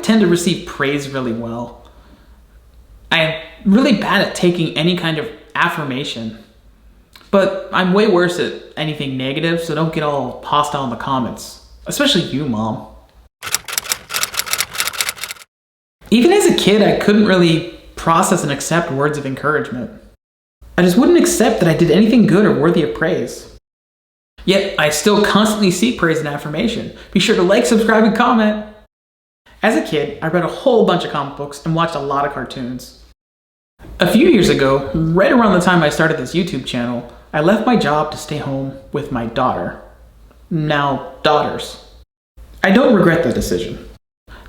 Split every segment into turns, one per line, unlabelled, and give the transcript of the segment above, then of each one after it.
tend to receive praise really well. I'm really bad at taking any kind of affirmation. But I'm way worse at anything negative, so don't get all hostile in the comments. Especially you, Mom. Even as a kid, I couldn't really process and accept words of encouragement. I just wouldn't accept that I did anything good or worthy of praise. Yet, I still constantly seek praise and affirmation. Be sure to like, subscribe, and comment. As a kid, I read a whole bunch of comic books and watched a lot of cartoons. A few years ago, right around the time I started this YouTube channel, I left my job to stay home with my daughter. Now, daughters. I don't regret that decision,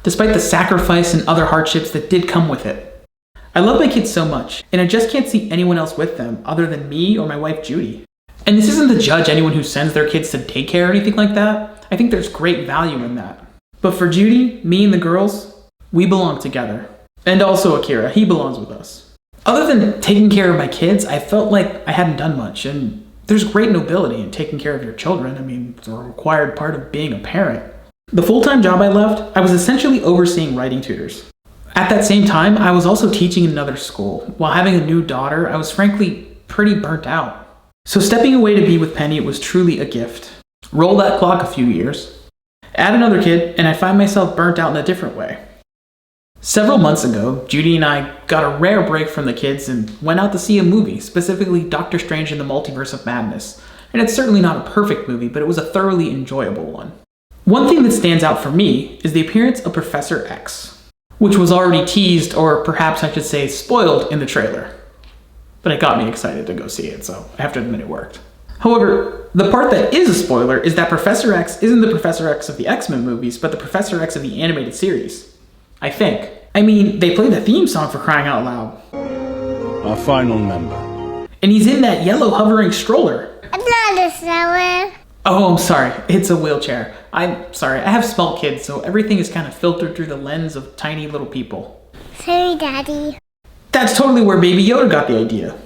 despite the sacrifice and other hardships that did come with it. I love my kids so much, and I just can't see anyone else with them other than me or my wife Judy. And this isn't to judge anyone who sends their kids to daycare or anything like that. I think there's great value in that. But for Judy, me and the girls, we belong together. And also Akira, he belongs with us. Other than taking care of my kids, I felt like I hadn't done much, and there's great nobility in taking care of your children. I mean, it's a required part of being a parent. The full-time job I left, I was essentially overseeing writing tutors. At that same time, I was also teaching in another school. While having a new daughter, I was frankly pretty burnt out. So stepping away to be with Penny was truly a gift. Roll that clock a few years, add another kid, and I find myself burnt out in a different way. Several months ago, Judy and I got a rare break from the kids and went out to see a movie, specifically Doctor Strange in the Multiverse of Madness. And it's certainly not a perfect movie, but it was a thoroughly enjoyable one. One thing that stands out for me is the appearance of Professor X, which was already teased, or perhaps I should say spoiled, in the trailer. But it got me excited to go see it, so I have to admit it worked. However, the part that is a spoiler is that Professor X isn't the Professor X of the X-Men movies, but the Professor X of the animated series. I think. I mean, they play the theme song for crying out loud.
Our final member.
And he's in that yellow hovering stroller.
It's not a stroller.
Oh, I'm sorry. It's a wheelchair. I'm sorry. I have small kids, so everything is kind of filtered through the lens of tiny little people.
Sorry, Daddy.
That's totally where Baby Yoda got the idea.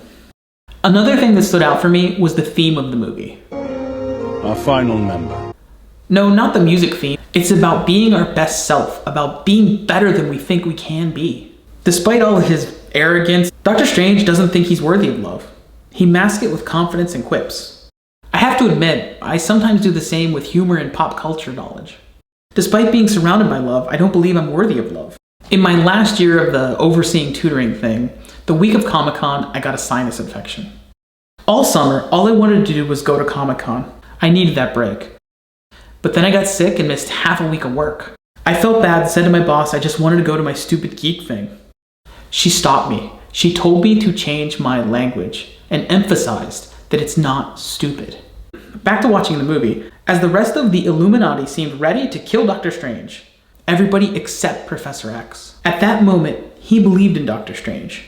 Another thing that stood out for me was the theme of the movie.
Our final member.
No, not the music theme. It's about being our best self, about being better than we think we can be. Despite all of his arrogance, Doctor Strange doesn't think he's worthy of love. He masks it with confidence and quips. I have to admit, I sometimes do the same with humor and pop culture knowledge. Despite being surrounded by love, I don't believe I'm worthy of love. In my last year of the overseeing tutoring thing, the week of Comic-Con, I got a sinus infection. All summer, all I wanted to do was go to Comic-Con. I needed that break. But then I got sick and missed half a week of work. I felt bad and said to my boss I just wanted to go to my stupid geek thing. She stopped me. She told me to change my language and emphasized that it's not stupid. Back to watching the movie. As the rest of the Illuminati seemed ready to kill Doctor Strange, everybody except Professor X. At that moment, he believed in Doctor Strange.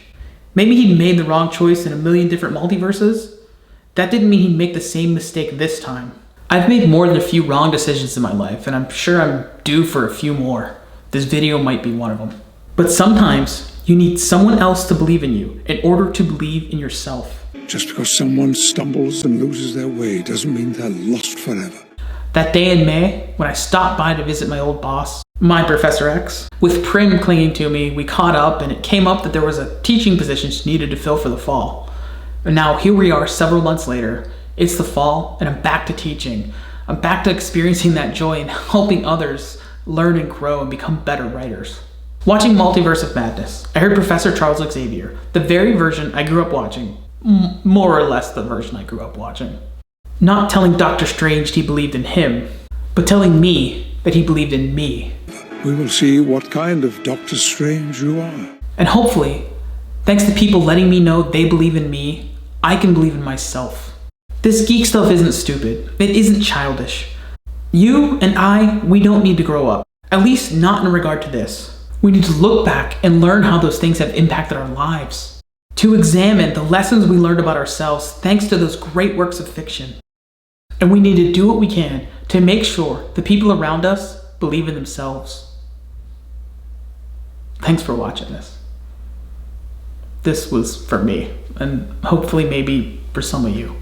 Maybe he'd made the wrong choice in a million different multiverses. That didn't mean he'd make the same mistake this time. I've made more than a few wrong decisions in my life, and I'm sure I'm due for a few more. This video might be one of them. But sometimes, you need someone else to believe in you in order to believe in yourself.
Just because someone stumbles and loses their way doesn't mean they're lost forever.
That day in May, when I stopped by to visit my old boss, my Professor X, with Prim clinging to me, we caught up and it came up that there was a teaching position she needed to fill for the fall. And now here we are several months later. It's the fall and I'm back to teaching. I'm back to experiencing that joy and helping others learn and grow and become better writers. Watching Multiverse of Madness, I heard Professor Charles Xavier, the very version I grew up watching, more or less the version I grew up watching. Not telling Doctor Strange he believed in him, but telling me that he believed in me.
We will see what kind of Doctor Strange you are.
And hopefully, thanks to people letting me know they believe in me, I can believe in myself. This geek stuff isn't stupid. It isn't childish. You and I, we don't need to grow up. At least not in regard to this. We need to look back and learn how those things have impacted our lives. To examine the lessons we learned about ourselves thanks to those great works of fiction. And we need to do what we can to make sure the people around us believe in themselves. Thanks for watching this. This was for me, and hopefully maybe for some of you.